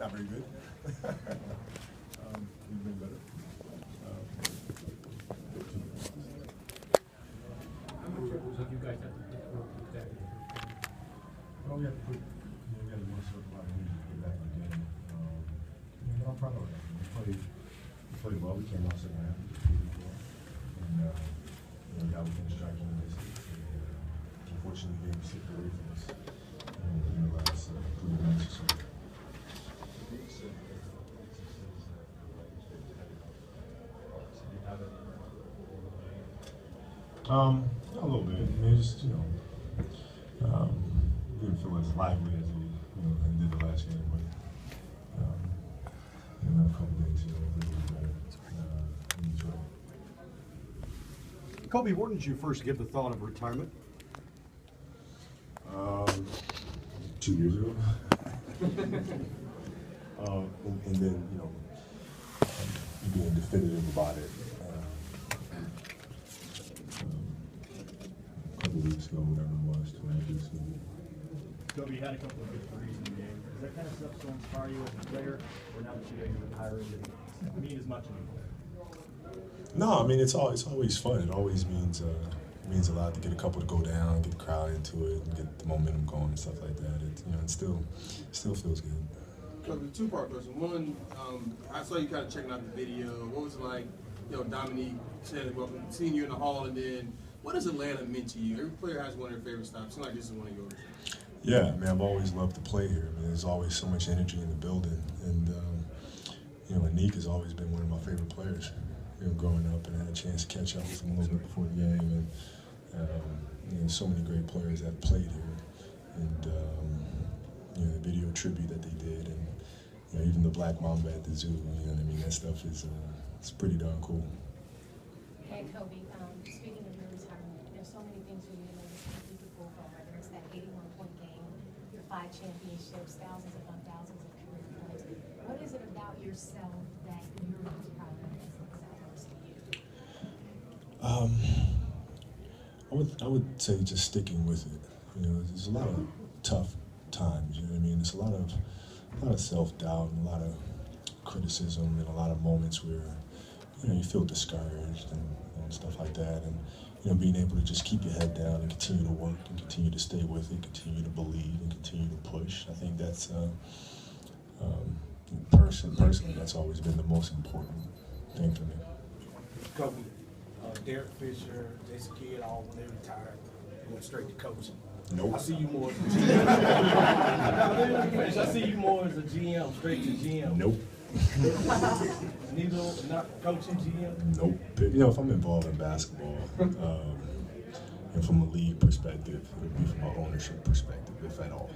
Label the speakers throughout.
Speaker 1: not very good. We've been better.
Speaker 2: How much effort have you guys had to put forth with that?
Speaker 1: Well, we have to put, we got to do a lot of things to get back in the game. But I'm proud of it. We played well. We came out second half. And we got within striking distance. Unfortunately, the game slipped away from us in the last 3 minutes or so. A little bit. I mean, just, didn't feel as lively as we, did the last game, but, a couple days, really better. Enjoy it.
Speaker 3: Kobe, when did you first give the thought of retirement?
Speaker 1: 2 years ago. And then, being definitive about it. A couple weeks ago, whatever it was, 2.5 weeks ago.
Speaker 4: Kobe, you had a couple of good threes in the game. Does that kind of stuff still inspire you as a player, or now that you're retiring, does it mean as much anymore?
Speaker 1: No, I mean it's always fun. It always means a lot to get a couple to go down, get the crowd into it, and get the momentum going and stuff like that. It still feels good.
Speaker 5: Kobe, two-part question. One, I saw you kind of checking out the video. What was it like? Dominique said, "Well, seeing you in the hall," and then what has Atlanta meant to you? Every player has one of their favorite stops. Seems like this is one of yours.
Speaker 1: Yeah, I mean, I've always loved to play here. I mean, there's always so much energy in the building, and Anik has always been one of my favorite players. Growing up, and I had a chance to catch up with him a little bit before the game, and so many great players that played here, and the video tribute that they did, and even the Black Mamba at the zoo. I mean, that stuff is it's pretty darn cool.
Speaker 6: Hey, Kobe, speaking of your retirement, there's so many things for you to keep the pull from, whether it's that 81-point game, your 5 championships, thousands upon thousands of career points. What is it about yourself that you're most proud of as a to you?
Speaker 1: I would say just sticking with it. There's a lot of tough times. You know what I mean? There's a lot of self-doubt and a lot of criticism and a lot of moments where you feel discouraged and stuff like that. And being able to just keep your head down and continue to work and continue to stay with it, continue to believe and continue to push. I think that's personally that's always been the most important thing for me.
Speaker 7: Kobe, Derek Fisher, Jason Kidd, all when they retired, went straight to coaching.
Speaker 1: Nope.
Speaker 7: I see you more as a GM. I see you more as a GM, straight to GM.
Speaker 1: Nope.
Speaker 7: Neither, not coaching GM?
Speaker 1: Nope. If I'm involved in basketball, and from a league perspective, it would be from an ownership perspective, if at all.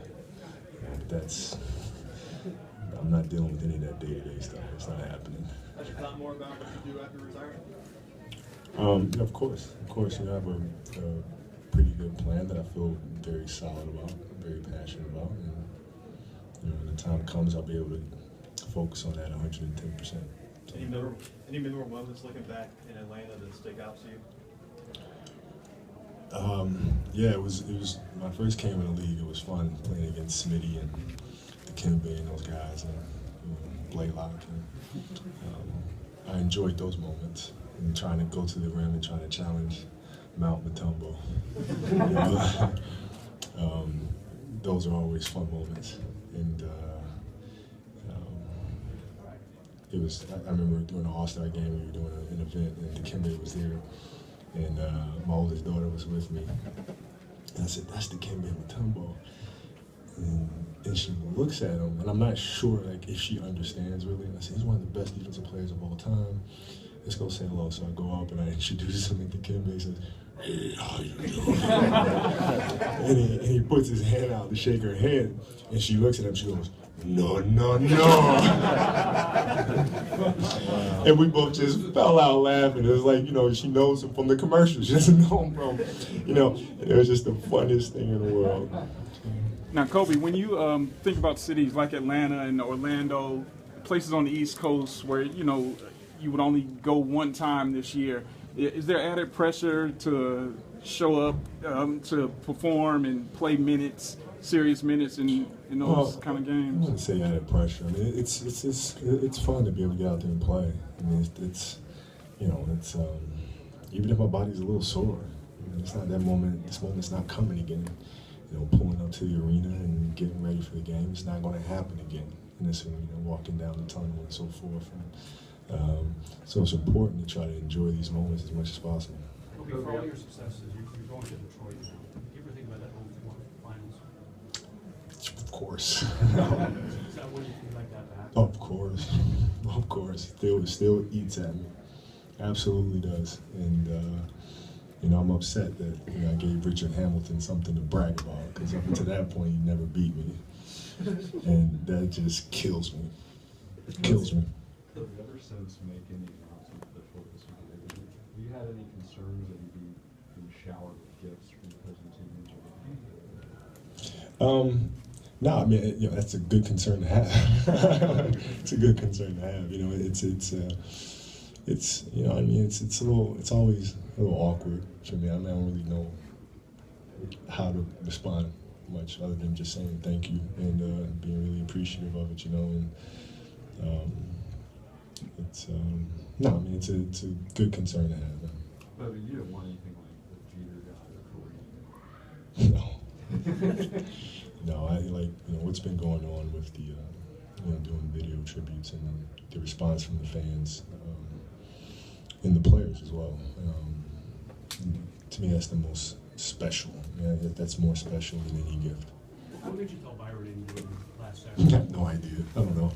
Speaker 1: I'm not dealing with any of that day-to-day stuff. It's not happening.
Speaker 4: Has you thought more about what you do after retirement?
Speaker 1: Of course. I have a pretty good plan that I feel very solid about, very passionate about, and when the time comes, I'll be able to focus on that 110%.
Speaker 4: Any memorable moments looking back in Atlanta that stick out to you?
Speaker 1: Yeah, it was my first game in the league. It was fun playing against Smitty and Dikembe and those guys, and Blaylock. I enjoyed those moments and trying to go to the rim and trying to challenge Mount Mutombo. Those are always fun moments, and it was. I remember during the All-Star game, we were doing an event, and Dikembe was there, and my oldest daughter was with me. And I said, "That's Dikembe Mutombo." And she looks at him, and I'm not sure if she understands really. And I said, "He's one of the best defensive players of all time. Let's go say hello." So I go up and I introduce him, and Dikembe says, "Hey, how you doing?" and he puts his hand out to shake her hand, and she looks at him. She goes, "No, no, no." And we both just fell out laughing. It was like, she knows him from the commercials. She doesn't know him from, and it was just the funniest thing in the world.
Speaker 8: Now, Kobe, when you think about cities like Atlanta and Orlando, places on the East Coast where, you would only go one time this year, is there added pressure to show up, to perform and play minutes serious minutes in those kind of
Speaker 1: I
Speaker 8: games?
Speaker 1: wouldn't say added pressure. I mean, it's fun to be able to get out there and play. I mean, it's you know, it's even if my body's a little sore, you know, it's not that moment. This moment's not coming again. You know, pulling up to the arena and getting ready for the game, it's not going to happen again in this arena. Walking down the tunnel and so forth. And, so it's important to try to enjoy these moments as much as possible.
Speaker 2: Kobe, for all your successes, you're going to Detroit now. Do you ever think about that whole finals?
Speaker 1: Of course.
Speaker 2: Is that what you feel like that to happen?
Speaker 1: Of course. Of course. Still eats at me. Absolutely does. And, you know, I'm upset that I gave Richard Hamilton something to brag about, because up until that point, he never beat me. And that just kills me. It kills me.
Speaker 3: Have you ever since making the announcement that focus on the have you had any concerns that you'd be showered with gifts from the opposing teams?
Speaker 1: No, I mean, you know, that's a good concern to have. It's a good concern to have. You know, it's you know, I mean, it's always a little awkward for me. I mean, I don't really know how to respond much other than just saying thank you and being really appreciative of it. You know, and it's no, I mean, it's a good concern to have.
Speaker 3: But I mean, you didn't want anything like the Jeter got or Kareem.
Speaker 1: No. No, I like, you know, what's been going on with the, you know, doing video tributes and the response from the fans and the players as well. To me, that's the most special. Yeah, that's more special than any gift.
Speaker 2: What did you tell Byron in last
Speaker 1: I
Speaker 2: Saturday?
Speaker 1: have no idea. I don't know.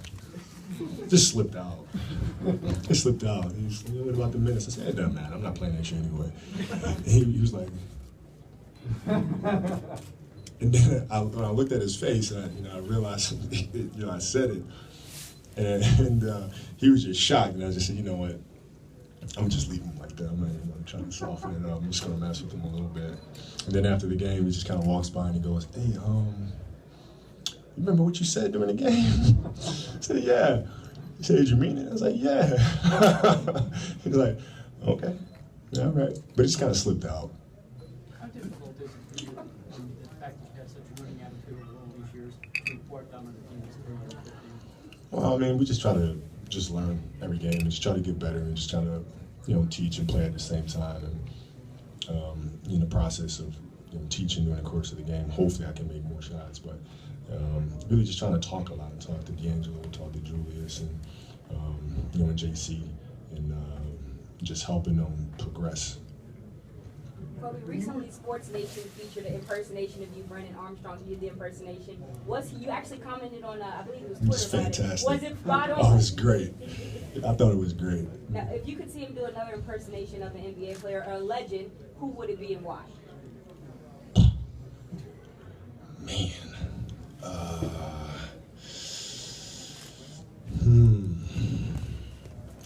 Speaker 1: Just slipped out. Just slipped out. He's, you know, what about the minutes? I said, it doesn't matter. I'm not playing that year anyway. And he was like. And then when I looked at his face, and I realized, you know, I said it, and he was just shocked. And I just said, you know what, I'm just leaving him like that. I'm trying to soften it up. I'm just gonna mess with him a little bit. And then after the game, he just kind of walks by and he goes, "Hey, you remember what you said during the game?" I said, "Yeah." He said, "Did you mean it?" I was like, "Yeah." He was like, "Okay, yeah, all right," but it just kind of slipped out.
Speaker 2: How difficult is it for you, the fact that you had such a winning attitude over all these years, to report down on the team's career?
Speaker 1: Well, I mean, we just try to just learn every game, and just try to get better, and just try to, you know, teach and play at the same time. And in the process of, you know, teaching during the course of the game, hopefully I can make more shots. But really just trying to talk a lot, and talk to D'Angelo, talk to Julius, and you know, and JC, and just helping them progress.
Speaker 9: Kobe, recently Sports Nation featured an impersonation of you, Brennan Armstrong. You did the impersonation. You actually commented on, I believe it was Twitter.
Speaker 1: It was fantastic.
Speaker 9: Was it spot on?
Speaker 1: Oh, it was great. I thought it was great.
Speaker 9: Now, if you could see him do another impersonation of an NBA player or a legend, who would it be and why?
Speaker 1: Man.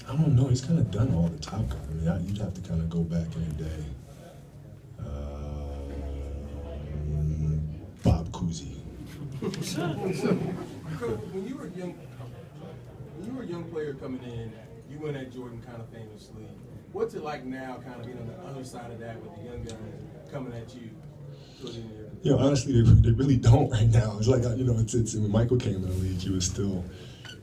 Speaker 1: I don't know. He's kind of done all the Top Gun. I mean, you'd have to kind of go back in the day. Bob Cousy.
Speaker 5: When you were a young player coming in, you went at Jordan kind of famously. What's it like now, kind of being on the other side of that with the young guys coming at you?
Speaker 1: You know, honestly, they really don't right now. It's like, you know, it's when Michael came in the league, he was still,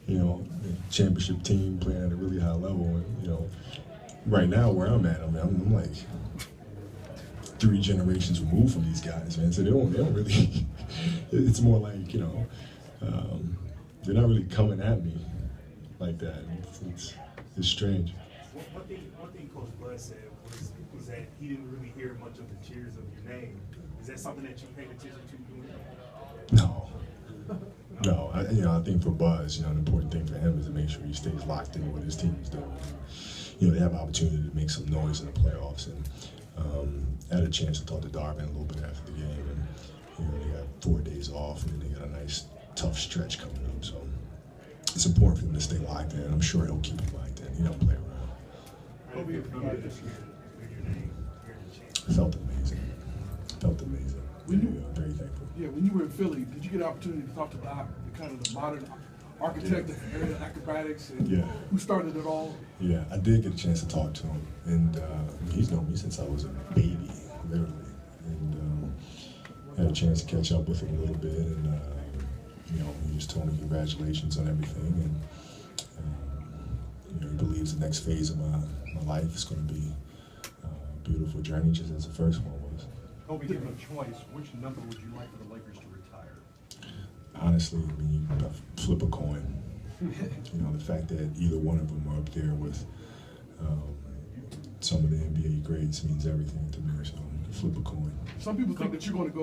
Speaker 1: you know, a championship team playing at a really high level. And, you know, right now where I'm at, I mean, I'm like 3 generations removed from these guys, man. So they don't really, it's more like, you know, they're not really coming at me like that. It's strange.
Speaker 10: One thing Coach Bud said was that he didn't really hear much of the cheers of your name. Is that something that you paid attention to doing that?
Speaker 1: No. I think for Buzz, you know, the important thing for him is to make sure he stays locked in what his team is doing. You know, they have an opportunity to make some noise in the playoffs, and I had a chance to talk to Darvin a little bit after the game, and you know, they got 4 days off, and then they got a nice tough stretch coming up. So it's important for him to stay locked in. I'm sure he'll keep him locked in. He don't play around.
Speaker 10: Kobe, this year, your name here in the championship.
Speaker 1: It felt amazing. Very thankful.
Speaker 11: Yeah, when you were in Philly, did you get an opportunity to talk to the kind of the modern architect of aerial acrobatics and who started it all?
Speaker 1: Yeah, I did get a chance to talk to him, and he's known me since I was a baby, literally. And had a chance to catch up with him a little bit, and you know, he just told me congratulations on everything, and you know, he believes the next phase of my life is going to be a beautiful journey, just as the first one was.
Speaker 3: Kobe, given a choice, which number would you like for the Lakers to retire?
Speaker 1: Honestly, I mean, you flip a coin. You know, the fact that either one of them are up there with some of the NBA greats means everything to me. So flip a coin.
Speaker 11: Some people think that you're going to go